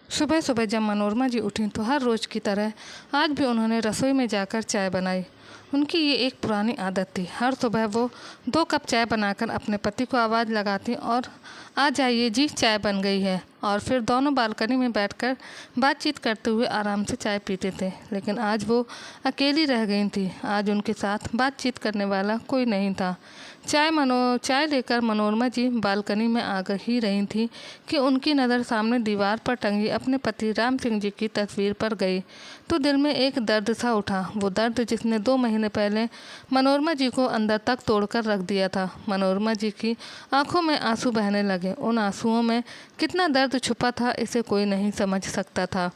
सुबह सुबह जब मनोरमा जी उठी तो हर रोज़ की तरह आज भी उन्होंने रसोई में जाकर चाय बनाई। उनकी ये एक पुरानी आदत थी। हर सुबह वो 2 कप चाय बनाकर अपने पति को आवाज़ लगाती और आ जाइए जी, चाय बन गई है। और फिर दोनों बालकनी में बैठकर बातचीत करते हुए आराम से चाय पीते थे। लेकिन आज वो अकेली रह गई थी। आज उनके साथ बातचीत करने वाला कोई नहीं था। चाय लेकर मनोरमा जी बालकनी में आ ही रही थी कि उनकी नज़र सामने दीवार पर टंगी अपने पति राम सिंह जी की तस्वीर पर गई। तो दिल में एक दर्द सा उठा, वो दर्द जिसने 2 महीने पहले मनोरमा जी को अंदर तक तोड़कर रख दिया था। मनोरमा जी की आंखों में आंसू बहने लगे। उन आंसुओं में कितना दर्द छुपा था, इसे कोई नहीं समझ सकता था।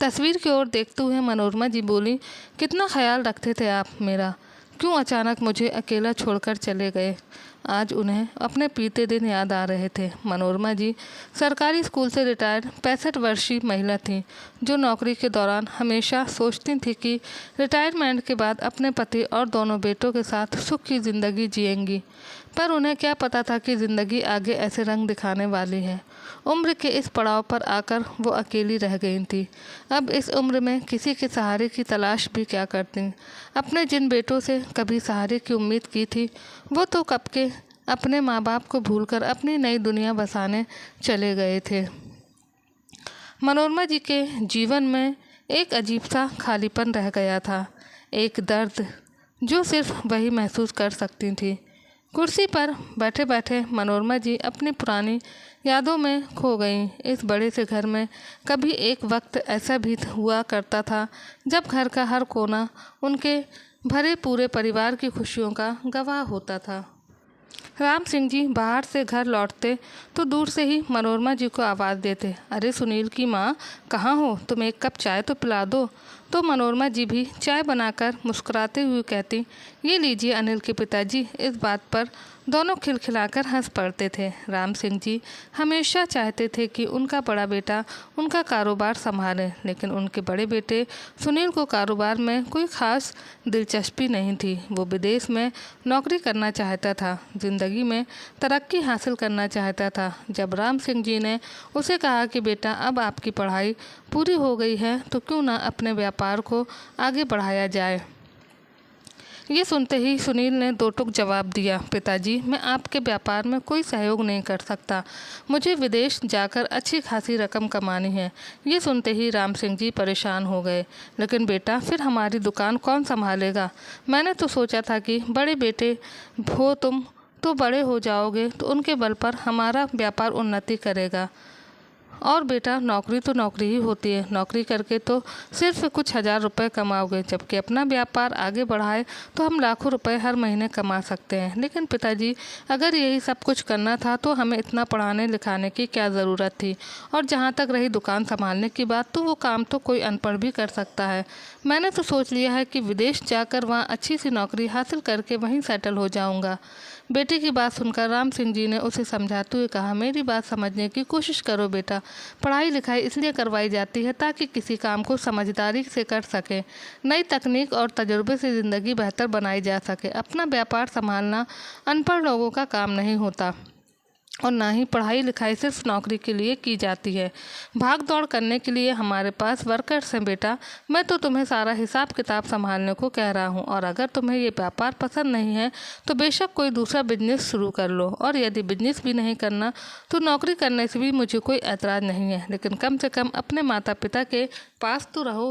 तस्वीर की ओर देखते हुए मनोरमा जी बोली, कितना ख्याल रखते थे आप मेरा, क्यों अचानक मुझे अकेला छोड़कर चले गए। आज उन्हें अपने बीते दिन याद आ रहे थे। मनोरमा जी सरकारी स्कूल से रिटायर्ड 65 वर्षीय महिला थीं, जो नौकरी के दौरान हमेशा सोचती थी कि रिटायरमेंट के बाद अपने पति और दोनों बेटों के साथ सुख की ज़िंदगी जिएंगी। पर उन्हें क्या पता था कि ज़िंदगी आगे ऐसे रंग दिखाने वाली है। उम्र के इस पड़ाव पर आकर वो अकेली रह गई थी। अब इस उम्र में किसी के सहारे की तलाश भी क्या करती। अपने जिन बेटों से कभी सहारे की उम्मीद की थी, वो तो कब के अपने माँ बाप को भूलकर अपनी नई दुनिया बसाने चले गए थे। मनोरमा जी के जीवन में एक अजीब सा खालीपन रह गया था, एक दर्द जो सिर्फ वही महसूस कर सकती थी। कुर्सी पर बैठे बैठे मनोरमा जी अपनी पुरानी यादों में खो गईं। इस बड़े से घर में कभी एक वक्त ऐसा भी हुआ करता था जब घर का हर कोना उनके भरे पूरे परिवार की खुशियों का गवाह होता था। राम सिंह जी बाहर से घर लौटते तो दूर से ही मनोरमा जी को आवाज़ देते, अरे सुनील की माँ कहाँ हो, तुम एक कप चाय तो पिला दो। तो मनोरमा जी भी चाय बनाकर मुस्कुराते हुए कहती, ये लीजिए अनिल के पिताजी। इस बात पर दोनों खिलखिलाकर हंस पड़ते थे। राम सिंह जी हमेशा चाहते थे कि उनका बड़ा बेटा उनका कारोबार संभाले, लेकिन उनके बड़े बेटे सुनील को कारोबार में कोई ख़ास दिलचस्पी नहीं थी। वो विदेश में नौकरी करना चाहता था, ज़िंदगी में तरक्की हासिल करना चाहता था। जब राम सिंह जी ने उसे कहा कि बेटा अब आपकी पढ़ाई पूरी हो गई है तो क्यों ना अपने व्यापार को आगे बढ़ाया जाए। ये सुनते ही सुनील ने दो टूक जवाब दिया, पिताजी मैं आपके व्यापार में कोई सहयोग नहीं कर सकता, मुझे विदेश जाकर अच्छी खासी रकम कमानी है। ये सुनते ही राम सिंह जी परेशान हो गए, लेकिन बेटा फिर हमारी दुकान कौन संभालेगा। मैंने तो सोचा था कि बड़े बेटे हो तुम तो बड़े हो जाओगे तो उनके बल पर हमारा व्यापार उन्नति करेगा। और बेटा नौकरी तो नौकरी ही होती है, नौकरी करके तो सिर्फ कुछ हज़ार रुपए कमाओगे, जबकि अपना व्यापार आगे बढ़ाए तो हम लाखों रुपए हर महीने कमा सकते हैं। लेकिन पिताजी अगर यही सब कुछ करना था तो हमें इतना पढ़ाने लिखाने की क्या ज़रूरत थी। और जहाँ तक रही दुकान संभालने की बात, तो वो काम तो कोई अनपढ़ भी कर सकता है। मैंने तो सोच लिया है कि विदेश जाकर वहाँ अच्छी सी नौकरी हासिल करके वहीं सेटल हो जाऊँगा। बेटे की बात सुनकर राम सिंह जी ने उसे समझाते हुए कहा, मेरी बात समझने की कोशिश करो बेटा। पढ़ाई लिखाई इसलिए करवाई जाती है ताकि किसी काम को समझदारी से कर सके, नई तकनीक और तजुर्बे से ज़िंदगी बेहतर बनाई जा सके। अपना व्यापार संभालना अनपढ़ लोगों का काम नहीं होता और ना ही पढ़ाई लिखाई सिर्फ नौकरी के लिए की जाती है। भाग दौड़ करने के लिए हमारे पास वर्कर्स हैं बेटा। मैं तो तुम्हें सारा हिसाब किताब संभालने को कह रहा हूँ, और अगर तुम्हें ये व्यापार पसंद नहीं है तो बेशक कोई दूसरा बिजनेस शुरू कर लो, और यदि बिजनेस भी नहीं करना तो नौकरी करने से भी मुझे कोई एतराज़ नहीं है, लेकिन कम से कम अपने माता पिता के पास तो रहो,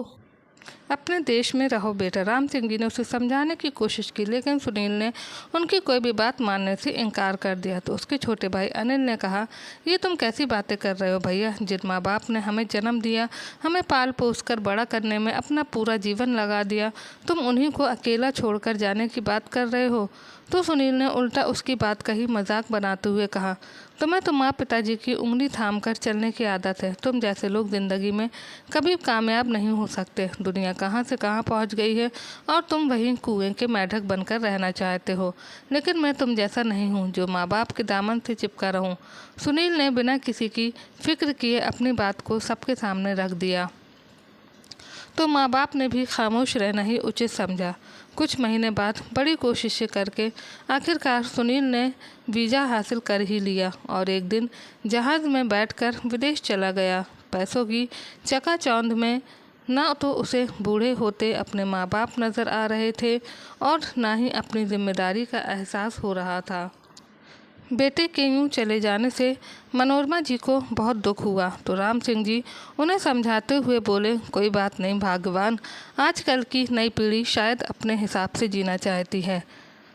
अपने देश में रहो बेटा। राम सिंह जी ने उसे समझाने की कोशिश की, लेकिन सुनील ने उनकी कोई भी बात मानने से इनकार कर दिया। तो उसके छोटे भाई अनिल ने कहा, ये तुम कैसी बातें कर रहे हो भैया, जिन माँ बाप ने हमें जन्म दिया, हमें पाल पोस कर बड़ा करने में अपना पूरा जीवन लगा दिया, तुम उन्हीं को अकेला छोड़कर जाने की बात कर रहे हो। तो सुनील ने उल्टा उसकी बात कही, मजाक बनाते हुए कहा, तुम्हें तो माँ पिताजी की उंगली थाम कर चलने की आदत है। तुम जैसे लोग ज़िंदगी में कभी कामयाब नहीं हो सकते। दुनिया कहाँ से कहाँ पहुँच गई है और तुम वहीं कुएं के मेंढक बनकर रहना चाहते हो। लेकिन मैं तुम जैसा नहीं हूँ जो माँ बाप के दामन से चिपका रहूँ। सुनील ने बिना किसी की फिक्र किए अपनी बात को सबके सामने रख दिया। तो माँ बाप ने भी खामोश रहना ही उचित समझा। कुछ महीने बाद बड़ी कोशिशें करके आखिरकार सुनील ने वीज़ा हासिल कर ही लिया और एक दिन जहाज़ में बैठकर विदेश चला गया। पैसों की चकाचौंध में ना तो उसे बूढ़े होते अपने माँ बाप नज़र आ रहे थे और ना ही अपनी जिम्मेदारी का एहसास हो रहा था। बेटे के यूं चले जाने से मनोरमा जी को बहुत दुख हुआ तो राम सिंह जी उन्हें समझाते हुए बोले, कोई बात नहीं भाग्यवान, आजकल की नई पीढ़ी शायद अपने हिसाब से जीना चाहती है।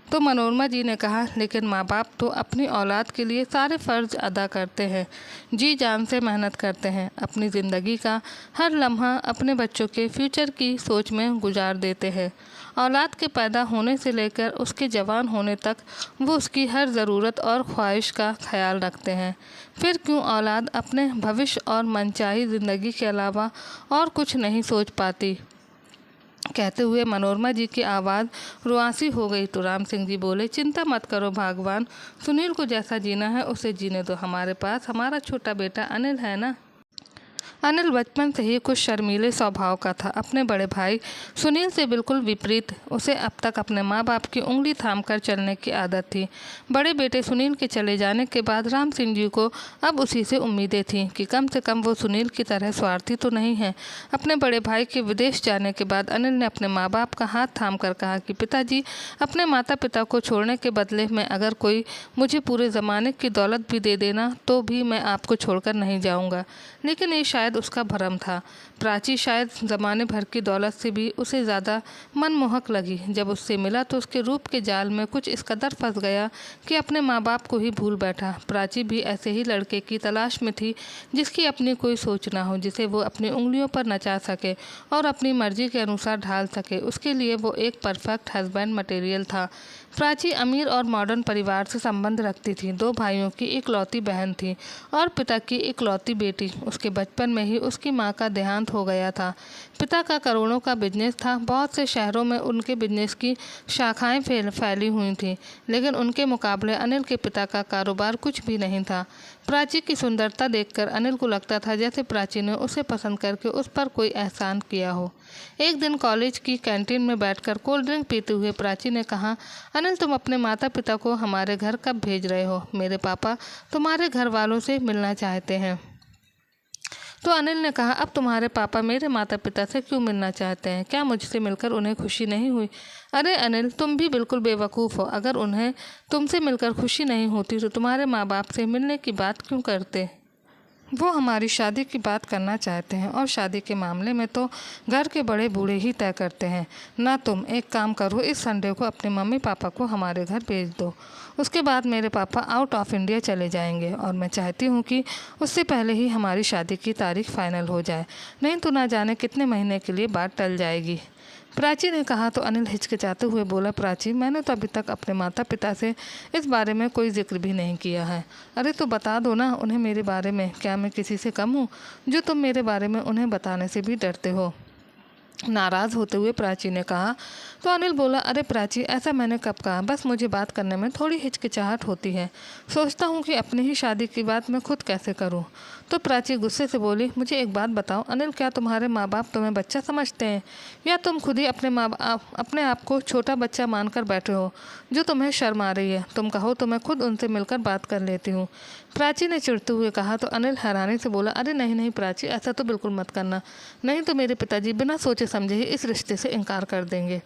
तो मनोरमा जी ने कहा, लेकिन माँ बाप तो अपनी औलाद के लिए सारे फ़र्ज़ अदा करते हैं, जी जान से मेहनत करते हैं, अपनी ज़िंदगी का हर लम्हा अपने बच्चों के फ्यूचर की सोच में गुजार देते हैं। औलाद के पैदा होने से लेकर उसके जवान होने तक वो उसकी हर ज़रूरत और ख्वाहिश का ख्याल रखते हैं। फिर क्यों औलाद अपने भविष्य और मनचाही ज़िंदगी के अलावा और कुछ नहीं सोच पाती। कहते हुए मनोरमा जी की आवाज़ रुआसी हो गई तो राम सिंह जी बोले, चिंता मत करो भगवान, सुनील को जैसा जीना है उसे जीने दो। हमारे पास हमारा छोटा बेटा अनिल है ना। अनिल बचपन से ही कुछ शर्मीले स्वभाव का था। अपने बड़े भाई सुनील से बिल्कुल विपरीत। उसे अब तक अपने माँ बाप की उंगली थामकर चलने की आदत थी। बड़े बेटे सुनील के चले जाने के बाद राम सिंह जी को अब उसी से उम्मीदें थीं कि कम से कम वो सुनील की तरह स्वार्थी तो नहीं है। अपने बड़े भाई के विदेश जाने के बाद अनिल ने अपने माँ बाप का हाथ थाम कर कहा कि पिताजी, अपने माता पिता को छोड़ने के बदले में अगर कोई मुझे पूरे ज़माने की दौलत भी दे देना तो भी मैं आपको छोड़कर नहीं जाऊँगा। लेकिन ये शायद उसका भ्रम था। प्राची शायद ज़माने भर की दौलत से भी उसे ज़्यादा मनमोहक लगी। जब उससे मिला तो उसके रूप के जाल में कुछ इस कदर फंस गया कि अपने माँ बाप को ही भूल बैठा। प्राची भी ऐसे ही लड़के की तलाश में थी जिसकी अपनी कोई सोच ना हो, जिसे वो अपनी उंगलियों पर नचा सके और अपनी मर्जी के अनुसार ढाल सके। उसके लिए वो एक परफेक्ट हस्बैंड मटेरियल था। प्राची अमीर और मॉडर्न परिवार से संबंध रखती थी। 2 भाइयों की इकलौती बहन थी और पिता की इकलौती बेटी। उसके बचपन में ही उसकी माँ का देहांत हो गया था। पिता का करोड़ों का बिजनेस था। बहुत से शहरों में उनके बिजनेस की शाखाएं फैली हुई थीं, लेकिन उनके मुकाबले अनिल के पिता का कारोबार कुछ भी नहीं था। प्राची की सुंदरता देखकर अनिल को लगता था जैसे प्राची ने उसे पसंद करके उस पर कोई एहसान किया हो। एक दिन कॉलेज की कैंटीन में बैठकर कोल्ड ड्रिंक पीते हुए प्राची ने कहा, अनिल, तुम अपने माता पिता को हमारे घर कब भेज रहे हो? मेरे पापा तुम्हारे घर वालों से मिलना चाहते हैं। तो अनिल ने कहा, अब तुम्हारे पापा मेरे माता पिता से क्यों मिलना चाहते हैं? क्या मुझसे मिलकर उन्हें खुशी नहीं हुई? अरे अनिल, तुम भी बिल्कुल बेवकूफ़ हो। अगर उन्हें तुमसे मिलकर खुशी नहीं होती तो तुम्हारे माँ बाप से मिलने की बात क्यों करते? वो हमारी शादी की बात करना चाहते हैं और शादी के मामले में तो घर के बड़े बूढ़े ही तय करते हैं ना। तुम एक काम करो, इस संडे को अपने मम्मी पापा को हमारे घर भेज दो। उसके बाद मेरे पापा आउट ऑफ इंडिया चले जाएंगे और मैं चाहती हूँ कि उससे पहले ही हमारी शादी की तारीख फाइनल हो जाए, नहीं तो ना जाने कितने महीने के लिए बात टल जाएगी। प्राची ने कहा तो अनिल हिचकिचाते हुए बोला, प्राची, मैंने तो अभी तक अपने माता पिता से इस बारे में कोई जिक्र भी नहीं किया है। अरे तो बता दो ना उन्हें मेरे बारे में। क्या मैं किसी से कम हूँ जो तुम मेरे बारे में उन्हें बताने से भी डरते हो? नाराज़ होते हुए प्राची ने कहा। तो अनिल बोला, अरे प्राची, ऐसा मैंने कब कहा? बस मुझे बात करने में थोड़ी हिचकिचाहट होती है। सोचता हूँ कि अपनी ही शादी की बात मैं खुद कैसे करूँ। तो प्राची गुस्से से बोली, मुझे एक बात बताओ अनिल, क्या तुम्हारे माँ बाप तुम्हें बच्चा समझते हैं या तुम खुद ही अपने आप को छोटा बच्चा मानकर बैठे हो जो तुम्हें शर्म आ रही है? तुम कहो तो मैं खुद उनसे मिलकर बात कर लेती हूँ। प्राची ने चिढ़ते हुए कहा तो अनिल हैरानी से बोला, अरे नहीं नहीं प्राची, ऐसा तो बिल्कुल मत करना, नहीं तो मेरे पिताजी बिना सोचे समझे ही इस रिश्ते से इनकार कर देंगे।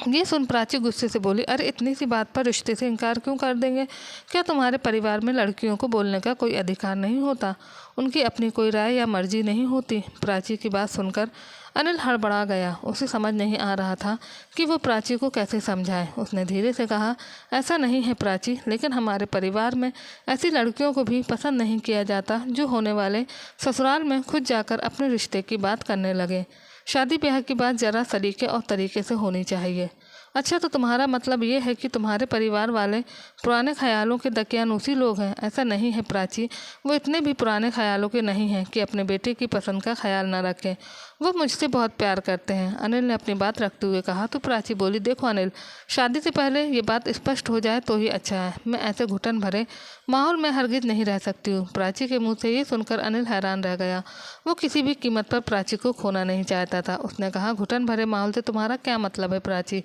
ये सुन प्राची गुस्से से बोली, अरे इतनी सी बात पर रिश्ते से इनकार क्यों कर देंगे? क्या तुम्हारे परिवार में लड़कियों को बोलने का कोई अधिकार नहीं होता? उनकी अपनी कोई राय या मर्जी नहीं होती? प्राची की बात सुनकर अनिल हड़बड़ा गया। उसे समझ नहीं आ रहा था कि वो प्राची को कैसे समझाए। उसने धीरे से कहा, ऐसा नहीं है प्राची, लेकिन हमारे परिवार में ऐसी लड़कियों को भी पसंद नहीं किया जाता जो होने वाले ससुराल में खुद जाकर अपने रिश्ते की बात करने लगे। शादी ब्याह की बात ज़रा सलीके और तरीके से होनी चाहिए। अच्छा, तो तुम्हारा मतलब ये है कि तुम्हारे परिवार वाले पुराने ख्यालों के दकियानूसी लोग हैं? ऐसा नहीं है प्राची, वो इतने भी पुराने ख्यालों के नहीं हैं कि अपने बेटे की पसंद का ख्याल न रखें। वो मुझसे बहुत प्यार करते हैं, अनिल ने अपनी बात रखते हुए कहा। तो प्राची बोली, देखो अनिल, शादी से पहले ये बात स्पष्ट हो जाए तो ही अच्छा है। मैं ऐसे घुटन भरे माहौल में हरगिज नहीं रह सकती हूँ। प्राची के मुँह से ये सुनकर अनिल हैरान रह गया। वो किसी भी कीमत पर प्राची को खोना नहीं चाहता था। उसने कहा, घुटन भरे माहौल से तुम्हारा क्या मतलब है प्राची?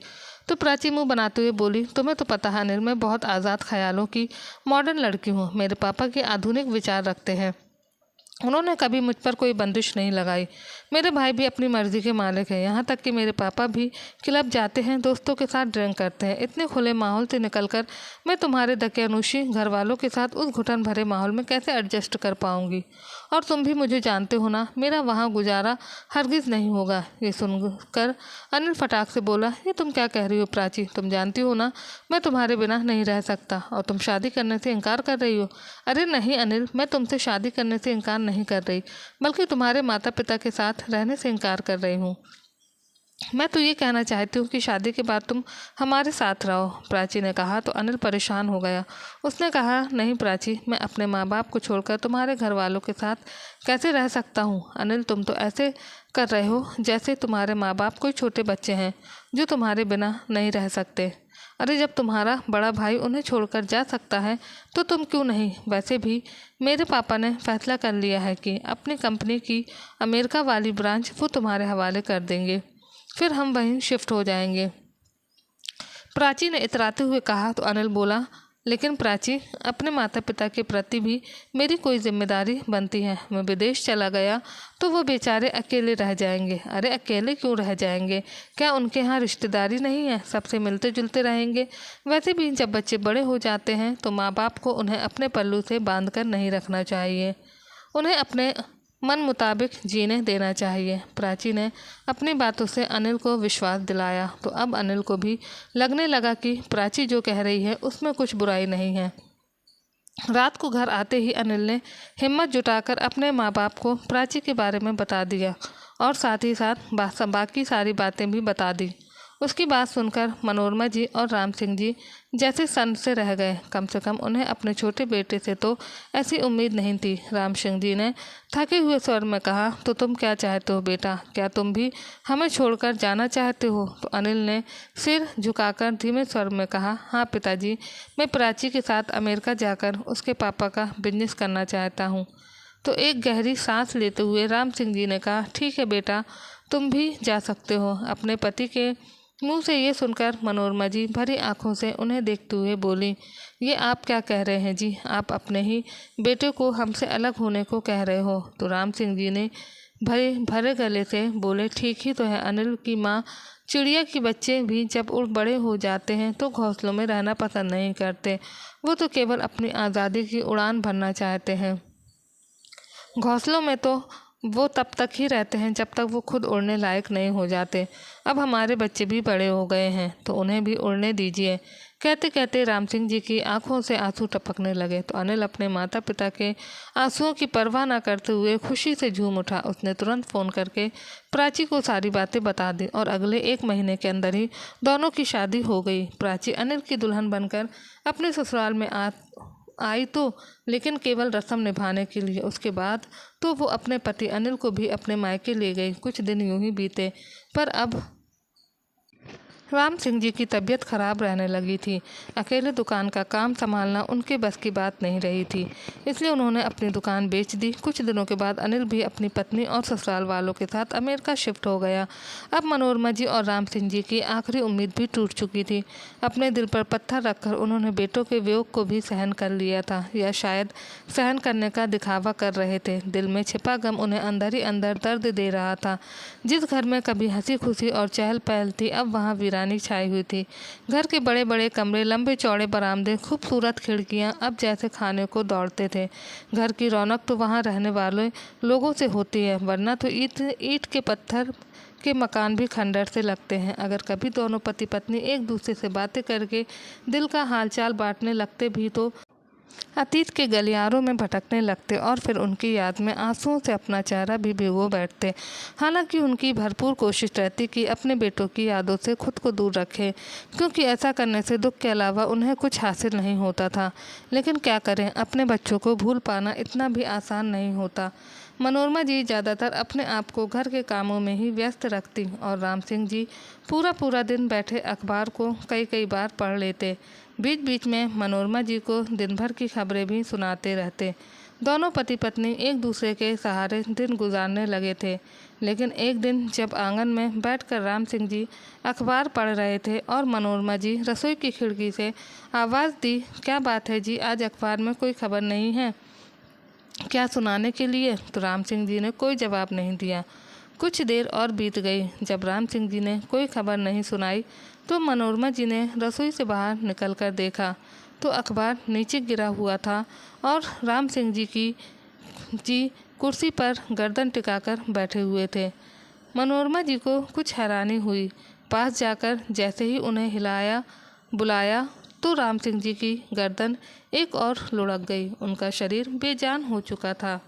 तो प्राची मुंह बनाते हुए बोली, तुम्हें तो पता है अनिल, मैं बहुत आज़ाद ख्यालों की मॉडर्न लड़की हूँ। मेरे पापा के आधुनिक विचार रखते हैं, उन्होंने कभी मुझ पर कोई बंदिश नहीं लगाई। मेरे भाई भी अपनी मर्जी के मालिक हैं, यहाँ तक कि मेरे पापा भी क्लब जाते हैं, दोस्तों के साथ ड्रिंक करते हैं। इतने खुले माहौल से निकलकर मैं तुम्हारे दकियानूशी घर वालों के साथ उस घुटन भरे माहौल में कैसे एडजस्ट कर पाऊंगी? और तुम भी मुझे जानते हो ना, मेरा वहाँ गुजारा हरगिज़ नहीं होगा। ये सुनकर अनिल फटाक से बोला, ये तुम क्या कह रही हो प्राची? तुम जानती हो ना मैं तुम्हारे बिना नहीं रह सकता, और तुम शादी करने से इनकार कर रही हो? अरे नहीं अनिल, मैं तुमसे शादी करने से इनकार नहीं कर रही, बल्कि तुम्हारे माता पिता के साथ रहने से इनकार कर रही हूँ। मैं तो ये कहना चाहती हूँ कि शादी के बाद तुम हमारे साथ रहो, प्राची ने कहा। तो अनिल परेशान हो गया। उसने कहा, नहीं प्राची, मैं अपने माँ बाप को छोड़कर तुम्हारे घर वालों के साथ कैसे रह सकता हूँ? अनिल, तुम तो ऐसे कर रहे हो जैसे तुम्हारे माँ बाप कोई छोटे बच्चे हैं जो तुम्हारे बिना नहीं रह सकते। अरे जब तुम्हारा बड़ा भाई उन्हें छोड़कर जा सकता है तो तुम क्यों नहीं? वैसे भी मेरे पापा ने फैसला कर लिया है कि अपनी कंपनी की अमेरिका वाली ब्रांच वो तुम्हारे हवाले कर देंगे, फिर हम वहीं शिफ्ट हो जाएंगे, प्राची ने इतराते हुए कहा। तो अनिल बोला, लेकिन प्राची, अपने माता पिता के प्रति भी मेरी कोई जिम्मेदारी बनती है। मैं विदेश चला गया तो वो बेचारे अकेले रह जाएंगे। अरे अकेले क्यों रह जाएंगे? क्या उनके यहाँ रिश्तेदारी नहीं है? सबसे मिलते जुलते रहेंगे। वैसे भी जब बच्चे बड़े हो जाते हैं तो माँ बाप को उन्हें अपने पल्लू से बांध कर नहीं रखना चाहिए, उन्हें अपने मन मुताबिक जीने देना चाहिए। प्राची ने अपनी बातों से अनिल को विश्वास दिलाया। तो अब अनिल को भी लगने लगा कि प्राची जो कह रही है उसमें कुछ बुराई नहीं है। रात को घर आते ही अनिल ने हिम्मत जुटाकर अपने माँ बाप को प्राची के बारे में बता दिया और साथ ही साथ बाकी सारी बातें भी बता दी। उसकी बात सुनकर मनोरमा जी और राम सिंह जी जैसे सन से रह गए। कम से कम उन्हें अपने छोटे बेटे से तो ऐसी उम्मीद नहीं थी। राम सिंह जी ने थके हुए स्वर में कहा, तो तुम क्या चाहते हो बेटा? क्या तुम भी हमें छोड़कर जाना चाहते हो? तो अनिल ने सिर झुकाकर धीमे स्वर में कहा, हाँ पिताजी, मैं प्राची के साथ अमेरिका जाकर उसके पापा का बिजनेस करना चाहता हूँ। तो एक गहरी सांस लेते हुए राम सिंह जी ने कहा, ठीक है बेटा, तुम भी जा सकते हो। अपने पति के मुंह से ये सुनकर मनोरमा जी भरी आंखों से उन्हें देखते हुए बोली, ये आप क्या कह रहे हैं जी? आप अपने ही बेटे को हमसे अलग होने को कह रहे हो? तो राम सिंह जी ने भरे गले से बोले, ठीक ही तो है अनिल की माँ। चिड़िया के बच्चे भी जब उड़ बड़े हो जाते हैं तो घोंसलों में रहना पसंद नहीं करते, वो तो केवल अपनी आज़ादी की उड़ान भरना चाहते हैं। घोंसलों में तो वो तब तक ही रहते हैं जब तक वो खुद उड़ने लायक नहीं हो जाते। अब हमारे बच्चे भी बड़े हो गए हैं तो उन्हें भी उड़ने दीजिए। कहते कहते राम सिंह जी की आंखों से आंसू टपकने लगे। तो अनिल अपने माता पिता के आंसुओं की परवाह न करते हुए खुशी से झूम उठा। उसने तुरंत फ़ोन करके प्राची को सारी बातें बता दी और अगले 1 महीने के अंदर ही दोनों की शादी हो गई। प्राची अनिल की दुल्हन बनकर अपने ससुराल में आई तो लेकिन केवल रस्म निभाने के लिए। उसके बाद तो वो अपने पति अनिल को भी अपने मायके ले गई। कुछ दिन यूं ही बीते, पर अब राम सिंह जी की तबीयत खराब रहने लगी थी। अकेले दुकान का काम संभालना उनके बस की बात नहीं रही थी, इसलिए उन्होंने अपनी दुकान बेच दी। कुछ दिनों के बाद अनिल भी अपनी पत्नी और ससुराल वालों के साथ अमेरिका शिफ्ट हो गया। अब मनोरमा जी और राम सिंह जी की आखिरी उम्मीद भी टूट चुकी थी। अपने दिल पर पत्थर रखकर उन्होंने बेटों के वियोग को भी सहन कर लिया था, या शायद सहन करने का दिखावा कर रहे थे। दिल में छिपा गम उन्हें अंदर ही अंदर दर्द दे रहा था। जिस घर में कभी हंसी खुशी और चहल पहल थी, अब वहाँ वीरानी छाई हुई थी। घर के बड़े बड़े कमरे, लंबे चौड़े बरामदे, खूबसूरत खिड़कियाँ अब जैसे खाने को दौड़ते थे। घर की रौनक तो वहाँ रहने वाले लोगों से होती है, वरना तो ईंट के पत्थर के मकान भी खंडर से लगते हैं। अगर कभी दोनों पति पत्नी एक दूसरे से बातें करके दिल का हालचाल बांटने लगते भी तो अतीत के गलियारों में भटकने लगते और फिर उनकी याद में आंसुओं से अपना चेहरा भी भिगो बैठते। हालांकि उनकी भरपूर कोशिश रहती कि अपने बेटों की यादों से खुद को दूर रखें, क्योंकि ऐसा करने से दुख के अलावा उन्हें कुछ हासिल नहीं होता था। लेकिन क्या करें, अपने बच्चों को भूल पाना इतना भी आसान नहीं होता। मनोरमा जी ज़्यादातर अपने आप को घर के कामों में ही व्यस्त रखती और राम सिंह जी पूरा पूरा दिन बैठे अखबार को कई कई बार पढ़ लेते। बीच बीच में मनोरमा जी को दिन भर की खबरें भी सुनाते रहते। दोनों पति पत्नी एक दूसरे के सहारे दिन गुजारने लगे थे। लेकिन एक दिन जब आंगन में बैठकर राम सिंह जी अखबार पढ़ रहे थे और मनोरमा जी रसोई की खिड़की से आवाज़ दी, क्या बात है जी, आज अखबार में कोई खबर नहीं है क्या सुनाने के लिए? तो राम सिंह जी ने कोई जवाब नहीं दिया। कुछ देर और बीत गई। जब राम सिंह जी ने कोई खबर नहीं सुनाई तो मनोरमा जी ने रसोई से बाहर निकलकर देखा तो अखबार नीचे गिरा हुआ था और राम सिंह जी कुर्सी पर गर्दन टिकाकर बैठे हुए थे। मनोरमा जी को कुछ हैरानी हुई। पास जाकर जैसे ही उन्हें हिलाया बुलाया तो राम सिंह जी की गर्दन एक और लुढ़क गई। उनका शरीर बेजान हो चुका था।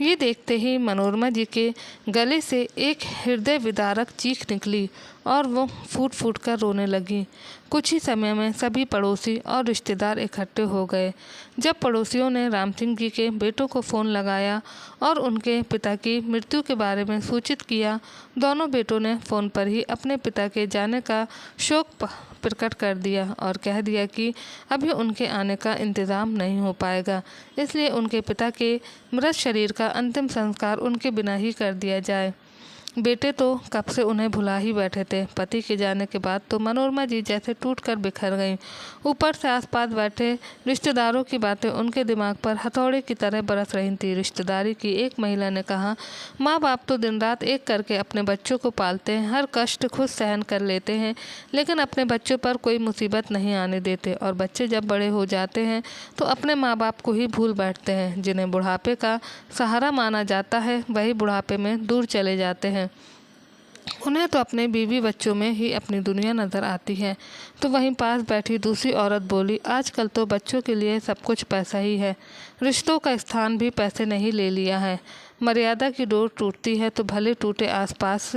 ये देखते ही मनोरमा जी के गले से एक हृदय विदारक चीख निकली और वो फूट फूट कर रोने लगी। कुछ ही समय में सभी पड़ोसी और रिश्तेदार इकट्ठे हो गए। जब पड़ोसियों ने राम सिंह जी के बेटों को फ़ोन लगाया और उनके पिता की मृत्यु के बारे में सूचित किया, दोनों बेटों ने फ़ोन पर ही अपने पिता के जाने का शोक प्रकट कर दिया और कह दिया कि अभी उनके आने का इंतज़ाम नहीं हो पाएगा, इसलिए उनके पिता के मृत शरीर का अंतिम संस्कार उनके बिना ही कर दिया जाए। बेटे तो कब से उन्हें भुला ही बैठे थे। पति के जाने के बाद तो मनोरमा जी जैसे टूटकर बिखर गईं। ऊपर से आसपास बैठे रिश्तेदारों की बातें उनके दिमाग पर हथौड़े की तरह बरस रही थी। रिश्तेदारी की एक महिला ने कहा, माँ बाप तो दिन रात एक करके अपने बच्चों को पालते हैं, हर कष्ट खुद सहन कर लेते हैं, लेकिन अपने बच्चों पर कोई मुसीबत नहीं आने देते और बच्चे जब बड़े हो जाते हैं तो अपने माँ बाप को ही भूल बैठते हैं। जिन्हें बुढ़ापे का सहारा माना जाता है वही बुढ़ापे में दूर चले जाते हैं। उन्हें तो अपने बीवी बच्चों में ही अपनी दुनिया नज़र आती है। तो वहीं पास बैठी दूसरी औरत बोली, आजकल तो बच्चों के लिए सब कुछ पैसा ही है, रिश्तों का स्थान भी पैसे ने ही ले लिया है। मर्यादा की डोर टूटती है तो भले टूटे। आसपास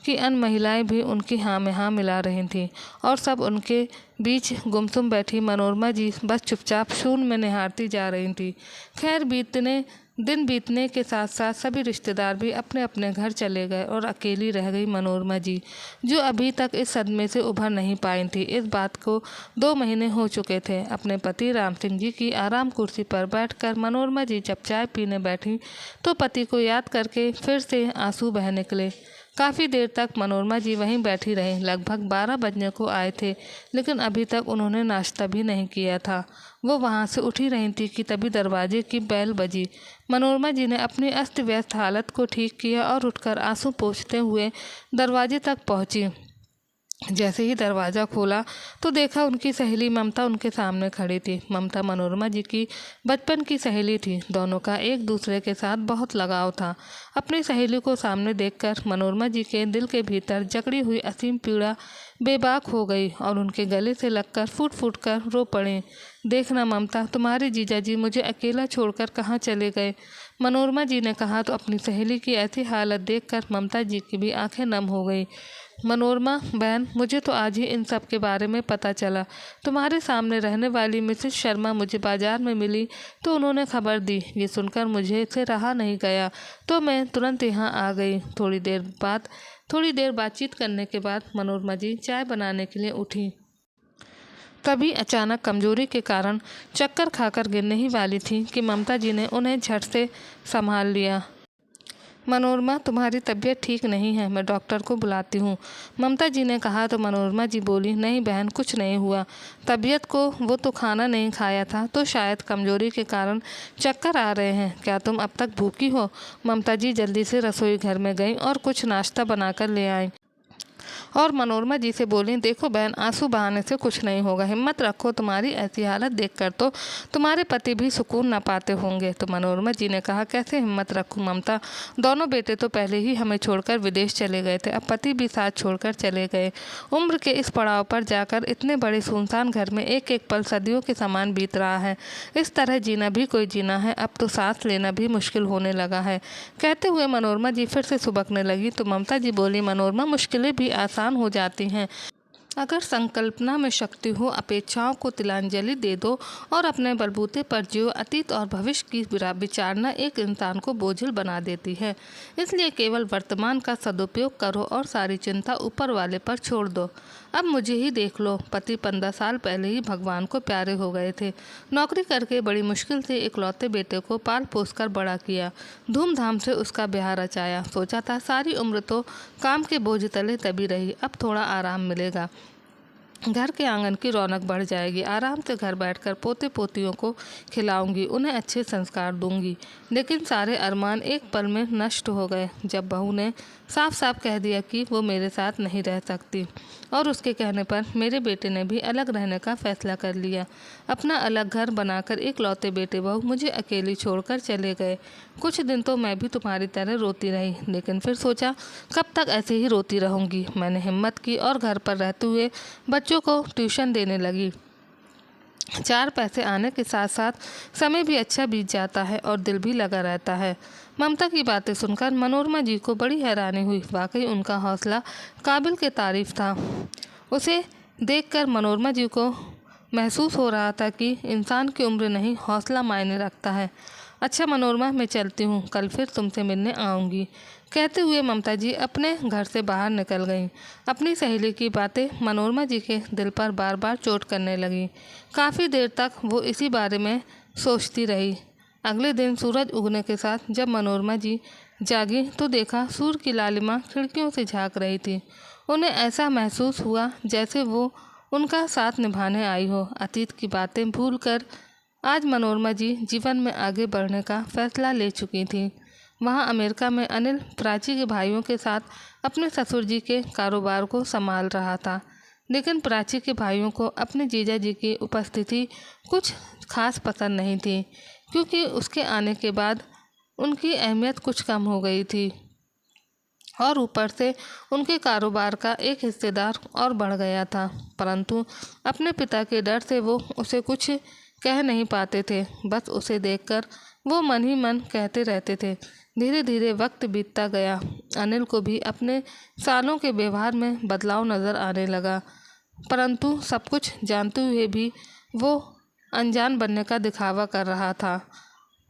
की अन्य महिलाएं भी उनकी हाँ में हाँ मिला रही थीं और सब उनके बीच गुमसुम बैठी मनोरमा जी बस चुपचाप शून्य में निहारती जा रही थी। खैर, दिन बीतने के साथ साथ सभी रिश्तेदार भी अपने अपने घर चले गए और अकेली रह गई मनोरमा जी, जो अभी तक इस सदमे से उभर नहीं पाई थी। इस बात को 2 महीने हो चुके थे। अपने पति राम सिंह जी की आराम कुर्सी पर बैठकर मनोरमा जी जब चाय पीने बैठी तो पति को याद करके फिर से आंसू बह निकले। काफ़ी देर तक मनोरमा जी वहीं बैठी रहीं। लगभग 12 बजने को आए थे, लेकिन अभी तक उन्होंने नाश्ता भी नहीं किया था। वो वहाँ से उठी रही थी कि तभी दरवाजे की बेल बजी। मनोरमा जी ने अपनी अस्त व्यस्त हालत को ठीक किया और उठकर आंसू पोंछते हुए दरवाजे तक पहुँची। जैसे ही दरवाज़ा खोला तो देखा उनकी सहेली ममता उनके सामने खड़ी थी। ममता मनोरमा जी की बचपन की सहेली थी। दोनों का एक दूसरे के साथ बहुत लगाव था। अपनी सहेली को सामने देखकर मनोरमा जी के दिल के भीतर जकड़ी हुई असीम पीड़ा बेबाक हो गई और उनके गले से लगकर फूट फूट कर रो पड़े। देखना ममता, तुम्हारे जीजा जी मुझे अकेला छोड़कर कहाँ चले गए? मनोरमा जी ने कहा तो अपनी सहेली की ऐसी हालत देखकर ममता जी की भी आंखें नम हो गई। मनोरमा बहन, मुझे तो आज ही इन सब के बारे में पता चला। तुम्हारे सामने रहने वाली मिसेस शर्मा मुझे बाजार में मिली तो उन्होंने खबर दी। ये सुनकर मुझे से रहा नहीं गया तो मैं तुरंत यहाँ आ गई। थोड़ी देर बातचीत करने के बाद मनोरमा जी चाय बनाने के लिए उठी। तभी अचानक कमजोरी के कारण चक्कर खाकर गिरने ही वाली थी कि ममता जी ने उन्हें झट से संभाल लिया। मनोरमा, तुम्हारी तबीयत ठीक नहीं है, मैं डॉक्टर को बुलाती हूँ, ममता जी ने कहा तो मनोरमा जी बोली, नहीं बहन, कुछ नहीं हुआ। तबीयत को वो तो खाना नहीं खाया था तो शायद कमजोरी के कारण चक्कर आ रहे हैं। क्या तुम अब तक भूखी हो? ममता जी जल्दी से रसोई घर में गईं और कुछ नाश्ता बनाकर ले आईं। और मनोरमा जी से बोली, देखो बहन, आंसू बहाने से कुछ नहीं होगा, हिम्मत रखो, तुम्हारी ऐसी हालत देखकर तो तुम्हारे पति भी सुकून न पाते होंगे। तो मनोरमा जी ने कहा, कैसे हिम्मत रखूं ममता, दोनों बेटे तो पहले ही हमें छोड़कर विदेश चले गए थे, अब पति भी साथ छोड़कर चले गए। उम्र के इस पड़ाव पर जाकर इतने बड़े सुनसान घर में एक एक पल सदियों के समान बीत रहा है। इस तरह जीना भी कोई जीना है, अब तो सांस लेना भी मुश्किल होने लगा है। कहते हुए मनोरमा जी फिर से सुबकने लगी। तो ममता जी बोली, मनोरमा, मुश्किलें भी आसान हो जाती हैं अगर संकल्पना में शक्ति हो। अपेक्षाओं को तिलांजलि दे दो और अपने बलबूते पर जियो। अतीत और भविष्य की विचारना एक इंसान को बोझिल बना देती है, इसलिए केवल वर्तमान का सदुपयोग करो और सारी चिंता ऊपर वाले पर छोड़ दो। अब मुझे ही देख लो, पति 15 साल पहले ही भगवान को प्यारे हो गए थे। नौकरी करके बड़ी मुश्किल से इकलौते बेटे को पाल पोस कर बड़ा किया, धूमधाम से उसका ब्याह रचाया। सोचा था सारी उम्र तो काम के बोझ तले दबी रही, अब थोड़ा आराम मिलेगा, घर के आंगन की रौनक बढ़ जाएगी, आराम से घर बैठकर पोते पोतियों को खिलाऊंगी, उन्हें अच्छे संस्कार दूंगी। लेकिन सारे अरमान एक पल में नष्ट हो गए जब बहू ने साफ साफ कह दिया कि वो मेरे साथ नहीं रह सकती, और उसके कहने पर मेरे बेटे ने भी अलग रहने का फैसला कर लिया। अपना अलग घर बनाकर एक लौते बेटे बहू मुझे अकेली छोड़कर चले गए। कुछ दिन तो मैं भी तुम्हारी तरह रोती रही, लेकिन फिर सोचा कब तक ऐसे ही रोती रहूंगी। मैंने हिम्मत की और घर पर रहते हुए बच्चों को ट्यूशन देने लगी। 4 पैसे आने के साथ साथ समय भी अच्छा बीत जाता है और दिल भी लगा रहता है। ममता की बातें सुनकर मनोरमा जी को बड़ी हैरानी हुई। वाकई उनका हौसला काबिल के तारीफ था। उसे देखकर मनोरमा जी को महसूस हो रहा था कि इंसान की उम्र नहीं, हौसला मायने रखता है। अच्छा मनोरमा, मैं चलती हूँ, कल फिर तुमसे मिलने आऊँगी। कहते हुए ममता जी अपने घर से बाहर निकल गईं। अपनी सहेली की बातें मनोरमा जी के दिल पर बार बार चोट करने लगी। काफ़ी देर तक वो इसी बारे में सोचती रही। अगले दिन सूरज उगने के साथ जब मनोरमा जी जागी तो देखा सूर्य की लालिमा खिड़कियों से झांक रही थी। उन्हें ऐसा महसूस हुआ जैसे वो उनका साथ निभाने आई हो। अतीत की बातें भूलकर आज मनोरमा जी जीवन में आगे बढ़ने का फैसला ले चुकी थी। वहाँ अमेरिका में अनिल प्राची के भाइयों के साथ अपने ससुर जी के कारोबार को संभाल रहा था, लेकिन प्राची के भाइयों को अपने जीजा जी की उपस्थिति कुछ खास पसंद नहीं थी, क्योंकि उसके आने के बाद उनकी अहमियत कुछ कम हो गई थी और ऊपर से उनके कारोबार का एक हिस्सेदार और बढ़ गया था। परंतु अपने पिता के डर से वो उसे कुछ कह नहीं पाते थे। बस उसे देखकर वो मन ही मन कहते रहते थे। धीरे धीरे वक्त बीतता गया। अनिल को भी अपने सालों के व्यवहार में बदलाव नज़र आने लगा, परंतु सब कुछ जानते हुए भी वो अनजान बनने का दिखावा कर रहा था।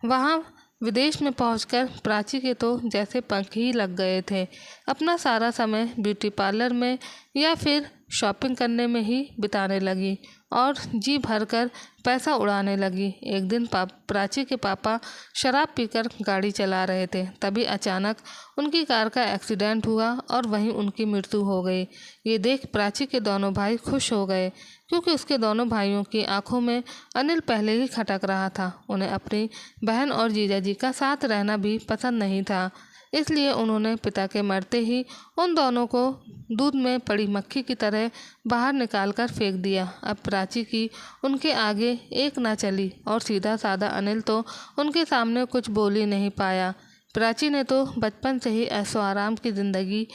वहाँ विदेश में पहुंचकर प्राची के तो जैसे पंख ही लग गए थे। अपना सारा समय ब्यूटी पार्लर में या फिर शॉपिंग करने में ही बिताने लगी और जी भरकर पैसा उड़ाने लगी। एक दिन प्राची के पापा शराब पीकर गाड़ी चला रहे थे, तभी अचानक उनकी कार का एक्सीडेंट हुआ और वहीं उनकी मृत्यु हो गई। ये देख प्राची के दोनों भाई खुश हो गए, क्योंकि उसके दोनों भाइयों की आंखों में अनिल पहले ही खटक रहा था। उन्हें अपनी बहन और जीजा जी का साथ रहना भी पसंद नहीं था, इसलिए उन्होंने पिता के मरते ही उन दोनों को दूध में पड़ी मक्खी की तरह बाहर निकाल कर फेंक दिया। अब प्राची की उनके आगे एक ना चली और सीधा साधा अनिल तो उनके सामने कुछ बोल ही नहीं पाया। प्राची ने तो बचपन से ही ऐशो आराम की ज़िंदगी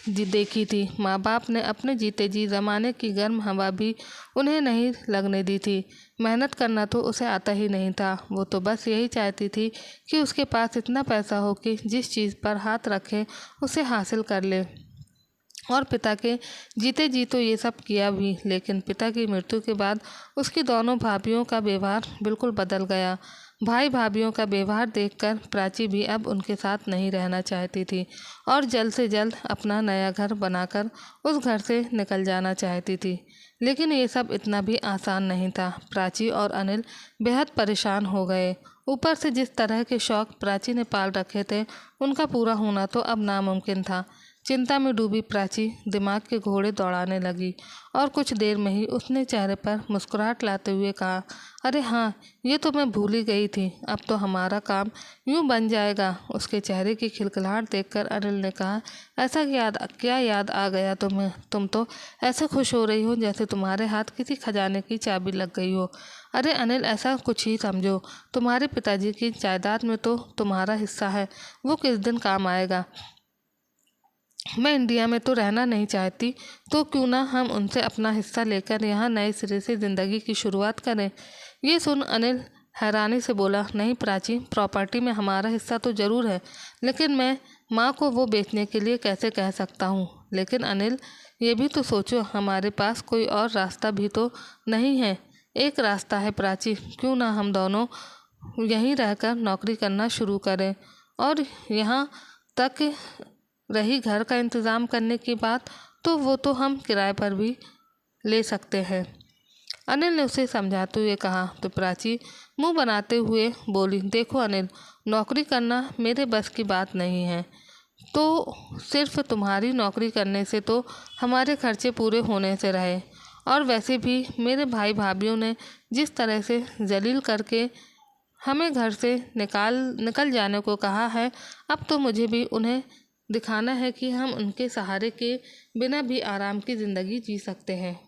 देखी थी। माँ बाप ने अपने जीते जी ज़माने की गर्म हवा भी उन्हें नहीं लगने दी थी। मेहनत करना तो उसे आता ही नहीं था। वो तो बस यही चाहती थी कि उसके पास इतना पैसा हो कि जिस चीज़ पर हाथ रखे उसे हासिल कर ले। और पिता के जीते जी तो ये सब किया भी, लेकिन पिता की मृत्यु के बाद उसकी दोनों भाभियों का व्यवहार बिल्कुल बदल गया। भाई भाभियों का व्यवहार देखकर प्राची भी अब उनके साथ नहीं रहना चाहती थी और जल्द से जल्द अपना नया घर बनाकर उस घर से निकल जाना चाहती थी। लेकिन ये सब इतना भी आसान नहीं था। प्राची और अनिल बेहद परेशान हो गए। ऊपर से जिस तरह के शौक प्राची ने पाल रखे थे, उनका पूरा होना तो अब नामुमकिन था। चिंता में डूबी प्राची दिमाग के घोड़े दौड़ाने लगी और कुछ देर में ही उसने चेहरे पर मुस्कुराहट लाते हुए कहा, अरे हाँ, ये तो मैं भूल ही गई थी, अब तो हमारा काम यूं बन जाएगा। उसके चेहरे की खिलखिलाहट देखकर अनिल ने कहा, ऐसा क्या याद आ गया तुम्हें? तुम तो ऐसे खुश हो रही हो जैसे तुम्हारे हाथ किसी खजाने की चाबी लग गई हो। अरे अनिल, ऐसा कुछ ही समझो, तुम्हारे पिताजी की जायदाद में तो तुम्हारा हिस्सा है, वो किस दिन काम आएगा। मैं इंडिया में तो रहना नहीं चाहती, तो क्यों ना हम उनसे अपना हिस्सा लेकर यहाँ नए सिरे से ज़िंदगी की शुरुआत करें। ये सुन अनिल हैरानी से बोला, नहीं प्राची, प्रॉपर्टी में हमारा हिस्सा तो ज़रूर है, लेकिन मैं माँ को वो बेचने के लिए कैसे कह सकता हूँ। लेकिन अनिल, ये भी तो सोचो, हमारे पास कोई और रास्ता भी तो नहीं है। एक रास्ता है प्राची, क्यों ना हम दोनों यहीं रहकर नौकरी करना शुरू करें, और यहाँ तक रही घर का इंतज़ाम करने की बात, तो वो तो हम किराए पर भी ले सकते हैं। अनिल ने उसे समझाते हुए कहा, तो प्राची मुंह बनाते हुए बोली, देखो अनिल, नौकरी करना मेरे बस की बात नहीं है, तो सिर्फ तुम्हारी नौकरी करने से तो हमारे खर्चे पूरे होने से रहे। और वैसे भी मेरे भाई भाभीयों ने जिस तरह से जलील करके हमें घर से निकल जाने को कहा है, अब तो मुझे भी उन्हें दिखाना है कि हम उनके सहारे के बिना भी आराम की ज़िंदगी जी सकते हैं।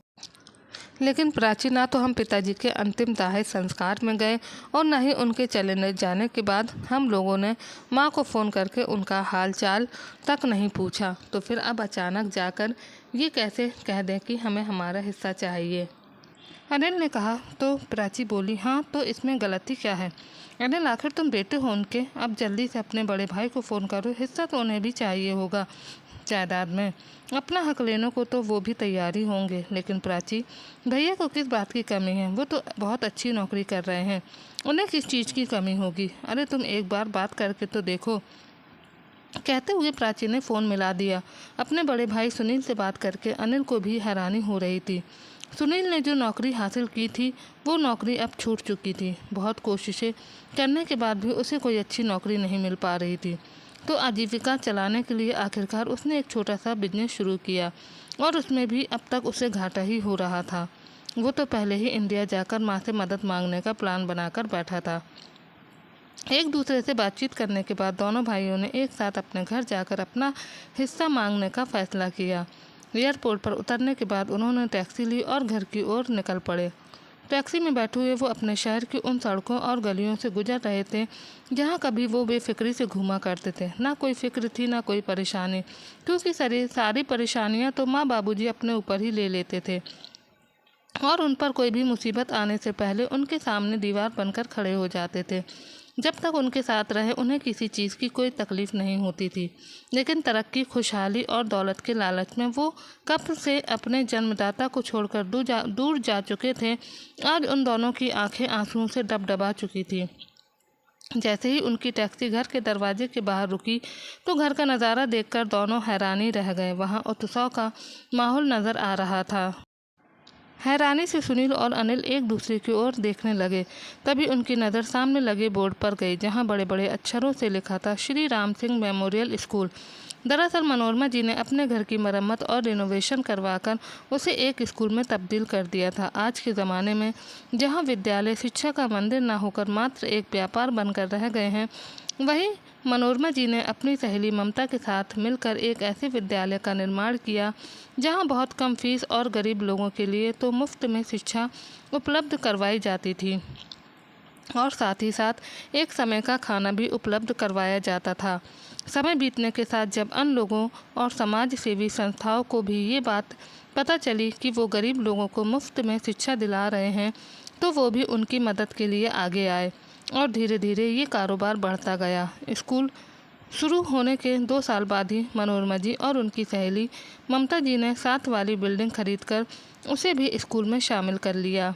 लेकिन प्राची, ना तो हम पिताजी के अंतिम दाह संस्कार में गए और न ही उनके चले जाने के बाद हम लोगों ने माँ को फ़ोन करके उनका हाल चाल तक नहीं पूछा। तो फिर अब अचानक जाकर ये कैसे कह दें कि हमें हमारा हिस्सा चाहिए। अनिल ने कहा। तो प्राची बोली, हाँ, तो इसमें गलती क्या है? अनिल, आखिर तुम बेटे हो उनके, अब जल्दी से अपने बड़े भाई को फ़ोन करो, हिस्सा तो उन्हें भी चाहिए होगा जायदाद में। अपना हक लेने को तो वो भी तैयार ही होंगे। लेकिन प्राची, भैया को किस बात की कमी है? वो तो बहुत अच्छी नौकरी कर रहे हैं, उन्हें किस चीज़ की कमी होगी? अरे तुम एक बार बात करके तो देखो। कहते हुए प्राची ने फ़ोन मिला दिया। अपने बड़े भाई सुनील से बात करके अनिल को भी हैरानी हो रही थी। सुनील ने जो नौकरी हासिल की थी वो नौकरी अब छूट चुकी थी। बहुत कोशिशें करने के बाद भी उसे कोई अच्छी नौकरी नहीं मिल पा रही थी। तो आजीविका चलाने के लिए आखिरकार उसने एक छोटा सा बिजनेस शुरू किया और उसमें भी अब तक उसे घाटा ही हो रहा था। वो तो पहले ही इंडिया जाकर माँ से मदद मांगने का प्लान बनाकर बैठा था। एक दूसरे से बातचीत करने के बाद दोनों भाइयों ने एक साथ अपने घर जाकर अपना हिस्सा मांगने का फैसला किया। एयरपोर्ट पर उतरने के बाद उन्होंने टैक्सी ली और घर की ओर निकल पड़े। टैक्सी में बैठे हुए वो अपने शहर की उन सड़कों और गलियों से गुजर रहे थे जहाँ कभी वो बेफिक्री से घूमा करते थे। ना कोई फिक्र थी, ना कोई परेशानी, क्योंकि सारी परेशानियाँ तो माँ बाबूजी अपने ऊपर ही ले लेते थे और उन पर कोई भी मुसीबत आने से पहले उनके सामने दीवार बनकर खड़े हो जाते थे। जब तक उनके साथ रहे उन्हें किसी चीज़ की कोई तकलीफ़ नहीं होती थी। लेकिन तरक्की, खुशहाली और दौलत के लालच में वो कब से अपने जन्मदाता को छोड़कर दूर जा चुके थे। आज उन दोनों की आंखें आंसुओं से डबडबा चुकी थी। जैसे ही उनकी टैक्सी घर के दरवाजे के बाहर रुकी तो घर का नज़ारा देखकर दोनों हैरानी रह गए। वहाँ उत्सव का माहौल नज़र आ रहा था। हैरानी से सुनील और अनिल एक दूसरे की ओर देखने लगे। तभी उनकी नज़र सामने लगे बोर्ड पर गई जहां बड़े बड़े अक्षरों से लिखा था, श्री राम सिंह मेमोरियल स्कूल। दरअसल मनोरमा जी ने अपने घर की मरम्मत और रिनोवेशन करवाकर उसे एक स्कूल में तब्दील कर दिया था। आज के ज़माने में जहां विद्यालय शिक्षा का मंदिर न होकर मात्र एक व्यापार बनकर रह गए हैं, वहीं मनोरमा जी ने अपनी सहेली ममता के साथ मिलकर एक ऐसे विद्यालय का निर्माण किया जहां बहुत कम फीस और गरीब लोगों के लिए तो मुफ्त में शिक्षा उपलब्ध करवाई जाती थी और साथ ही साथ एक समय का खाना भी उपलब्ध करवाया जाता था। समय बीतने के साथ जब अन्य लोगों और समाज सेवी संस्थाओं को भी ये बात पता चली कि वो गरीब लोगों को मुफ्त में शिक्षा दिला रहे हैं, तो वो भी उनकी मदद के लिए आगे आए और धीरे धीरे ये कारोबार बढ़ता गया। स्कूल शुरू होने के 2 साल बाद ही मनोरमा जी और उनकी सहेली ममता जी ने साथ वाली बिल्डिंग खरीदकर उसे भी स्कूल में शामिल कर लिया।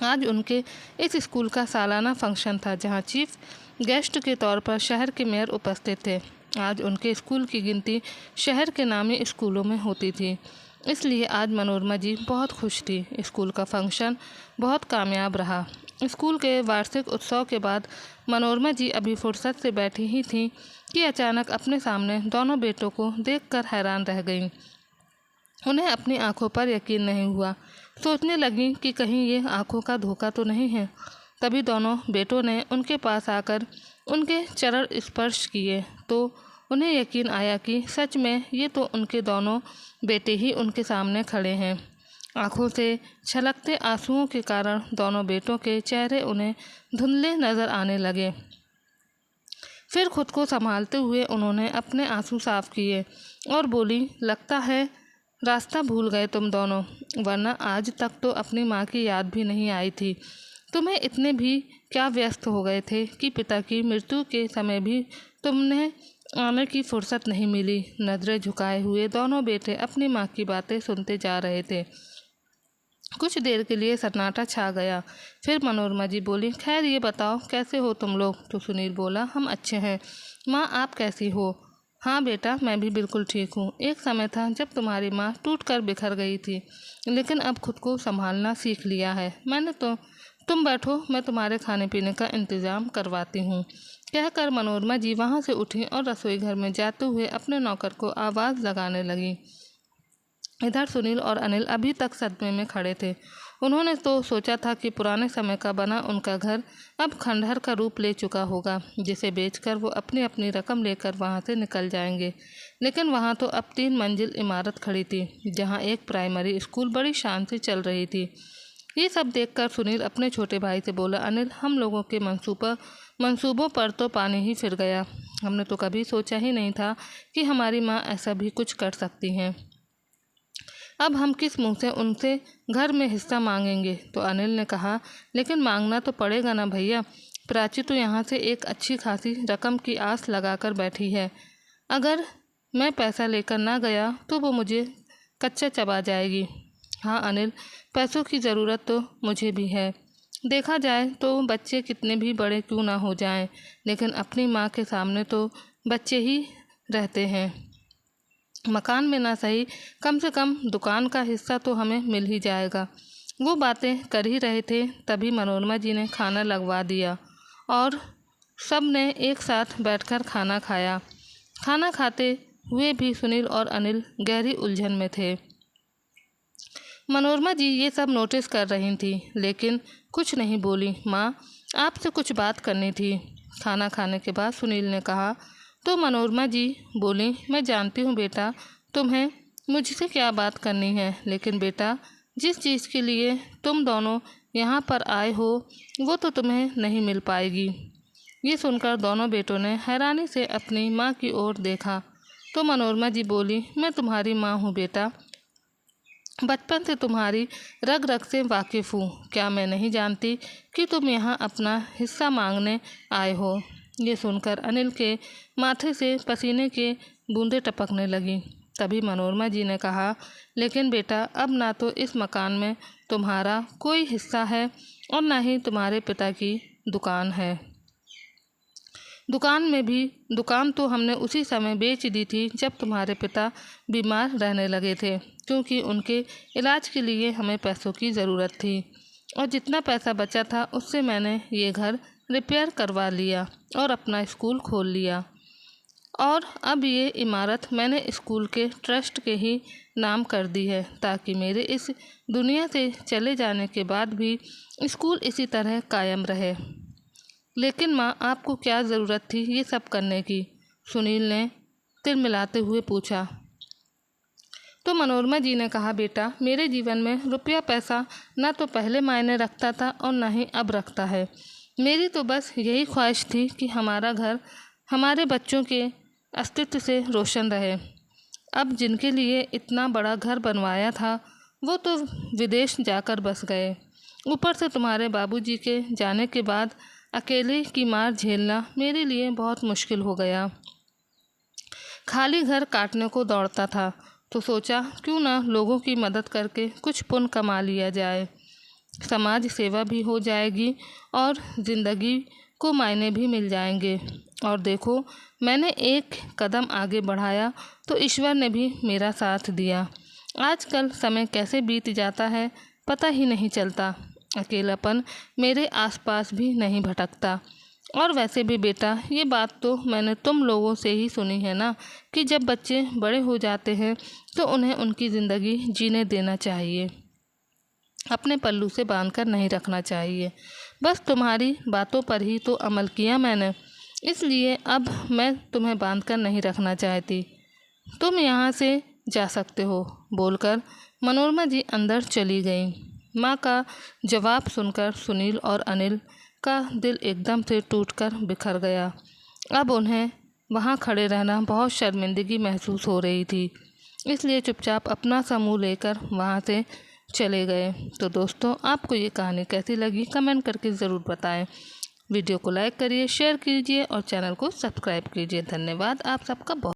आज उनके इस स्कूल का सालाना फंक्शन था जहां चीफ गेस्ट के तौर पर शहर के मेयर उपस्थित थे। आज उनके स्कूल की गिनती शहर के नामी स्कूलों में होती थी, इसलिए आज मनोरमा जी बहुत खुश थी। स्कूल का फंक्शन बहुत कामयाब रहा। स्कूल के वार्षिक उत्सव के बाद मनोरमा जी अभी फुर्सत से बैठी ही थीं कि अचानक अपने सामने दोनों बेटों को देखकर हैरान रह गईं। उन्हें अपनी आंखों पर यकीन नहीं हुआ। सोचने लगीं कि कहीं ये आंखों का धोखा तो नहीं है। तभी दोनों बेटों ने उनके पास आकर उनके चरण स्पर्श किए तो उन्हें यकीन आया कि सच में ये तो उनके दोनों बेटे ही उनके सामने खड़े हैं। आंखों से छलकते आंसुओं के कारण दोनों बेटों के चेहरे उन्हें धुंधले नजर आने लगे। फिर खुद को संभालते हुए उन्होंने अपने आंसू साफ किए और बोली, लगता है रास्ता भूल गए तुम दोनों, वरना आज तक तो अपनी माँ की याद भी नहीं आई थी। तुम्हें इतने भी क्या व्यस्त हो गए थे कि पिता की मृत्यु के समय भी तुमने आने की फुर्सत नहीं मिली। नजरें झुकाए हुए दोनों बेटे अपनी माँ की बातें सुनते जा रहे थे। कुछ देर के लिए सन्नाटा छा गया। फिर मनोरमा जी बोली, खैर ये बताओ कैसे हो तुम लोग? तो सुनील बोला, हम अच्छे हैं। माँ आप कैसी हो? हाँ बेटा मैं भी बिल्कुल ठीक हूँ। एक समय था जब तुम्हारी माँ टूट कर बिखर गई थी, लेकिन अब खुद को संभालना सीख लिया है मैंने तो। तुम बैठो, मैं तुम्हारे खाने पीने का इंतज़ाम करवाती हूँ। कहकर मनोरमा जी वहाँ से उठी और रसोई घर में जाते हुए अपने नौकर को आवाज़ लगाने लगी। इधर सुनील और अनिल अभी तक सदमे में खड़े थे। उन्होंने तो सोचा था कि पुराने समय का बना उनका घर अब खंडहर का रूप ले चुका होगा, जिसे बेचकर वो अपनी अपनी रकम लेकर वहाँ से निकल जाएंगे। लेकिन वहाँ तो अब 3 मंजिल इमारत खड़ी थी, जहाँ एक प्राइमरी स्कूल बड़ी शान से चल रही थी। ये सब देखकर सुनील अपने छोटे भाई से बोला, अनिल हम लोगों के मंसूबों पर तो पानी ही फिर गया। हमने तो कभी सोचा ही नहीं था कि हमारी माँ ऐसा भी कुछ कर सकती हैं। अब हम किस मुंह से उनसे घर में हिस्सा मांगेंगे? तो अनिल ने कहा, लेकिन मांगना तो पड़ेगा ना भैया। प्राची तो यहाँ से एक अच्छी खासी रकम की आस लगाकर बैठी है। अगर मैं पैसा लेकर ना गया तो वो मुझे कच्चा चबा जाएगी। हाँ अनिल, पैसों की ज़रूरत तो मुझे भी है। देखा जाए तो बच्चे कितने भी बड़े क्यों ना हो जाएं, लेकिन अपनी माँ के सामने तो बच्चे ही रहते हैं। मकान में ना सही, कम से कम दुकान का हिस्सा तो हमें मिल ही जाएगा। वो बातें कर ही रहे थे, तभी मनोरमा जी ने खाना लगवा दिया और सब ने एक साथ बैठकर खाना खाया। खाना खाते हुए भी सुनील और अनिल गहरी उलझन में थे। मनोरमा जी ये सब नोटिस कर रही थी, लेकिन कुछ नहीं बोली। माँ आपसे कुछ बात करनी थी। खाना खाने के बाद सुनील ने कहा। तो मनोरमा जी बोली, मैं जानती हूँ बेटा तुम्हें मुझसे क्या बात करनी है, लेकिन बेटा जिस चीज़ के लिए तुम दोनों यहाँ पर आए हो वो तो तुम्हें नहीं मिल पाएगी। ये सुनकर दोनों बेटों ने हैरानी से अपनी माँ की ओर देखा। तो मनोरमा जी बोली, मैं तुम्हारी माँ हूँ बेटा, बचपन से तुम्हारी रग रग से वाकिफ़ हूँ। क्या मैं नहीं जानती कि तुम यहाँ अपना हिस्सा मांगने आए हो? ये सुनकर अनिल के माथे से पसीने के बूंदें टपकने लगीं। तभी मनोरमा जी ने कहा, लेकिन बेटा अब ना तो इस मकान में तुम्हारा कोई हिस्सा है और ना ही तुम्हारे पिता की दुकान है। दुकान तो हमने उसी समय बेच दी थी जब तुम्हारे पिता बीमार रहने लगे थे, क्योंकि उनके इलाज के लिए हमें पैसों की ज़रूरत थी और जितना पैसा बचा था उससे मैंने ये घर रिपेयर करवा लिया और अपना स्कूल खोल लिया। और अब ये इमारत मैंने स्कूल के ट्रस्ट के ही नाम कर दी है, ताकि मेरे इस दुनिया से चले जाने के बाद भी स्कूल इसी तरह कायम रहे। लेकिन माँ आपको क्या ज़रूरत थी ये सब करने की? सुनील ने तिलमिलाते हुए पूछा। तो मनोरमा जी ने कहा, बेटा मेरे जीवन में रुपया पैसा ना तो पहले मायने रखता था और ना ही अब रखता है। मेरी तो बस यही ख्वाहिश थी कि हमारा घर हमारे बच्चों के अस्तित्व से रोशन रहे। अब जिनके लिए इतना बड़ा घर बनवाया था वो तो विदेश जाकर बस गए। ऊपर से तुम्हारे बाबूजी के जाने के बाद अकेले की मार झेलना मेरे लिए बहुत मुश्किल हो गया। खाली घर काटने को दौड़ता था, तो सोचा क्यों ना लोगों की मदद करके कुछ पुण्य कमा लिया जाए। समाज सेवा भी हो जाएगी और ज़िंदगी को मायने भी मिल जाएंगे। और देखो मैंने एक कदम आगे बढ़ाया तो ईश्वर ने भी मेरा साथ दिया। आजकल समय कैसे बीत जाता है पता ही नहीं चलता। अकेलापन मेरे आसपास भी नहीं भटकता। और वैसे भी बेटा, ये बात तो मैंने तुम लोगों से ही सुनी है ना कि जब बच्चे बड़े हो जाते हैं तो उन्हें उनकी ज़िंदगी जीने देना चाहिए, अपने पल्लू से बांध कर नहीं रखना चाहिए। बस तुम्हारी बातों पर ही तो अमल किया मैंने, इसलिए अब मैं तुम्हें बांध कर नहीं रखना चाहती। तुम यहाँ से जा सकते हो, बोलकर मनोरमा जी अंदर चली गईं। माँ का जवाब सुनकर सुनील और अनिल का दिल एकदम से टूटकर बिखर गया। अब उन्हें वहाँ खड़े रहना बहुत शर्मिंदगी महसूस हो रही थी, इसलिए चुपचाप अपना सा मुँह लेकर वहाँ से चले गए। तो दोस्तों, आपको ये कहानी कैसी लगी कमेंट करके ज़रूर बताएं। वीडियो को लाइक करिए, शेयर कीजिए और चैनल को सब्सक्राइब कीजिए। धन्यवाद आप सबका बहुत।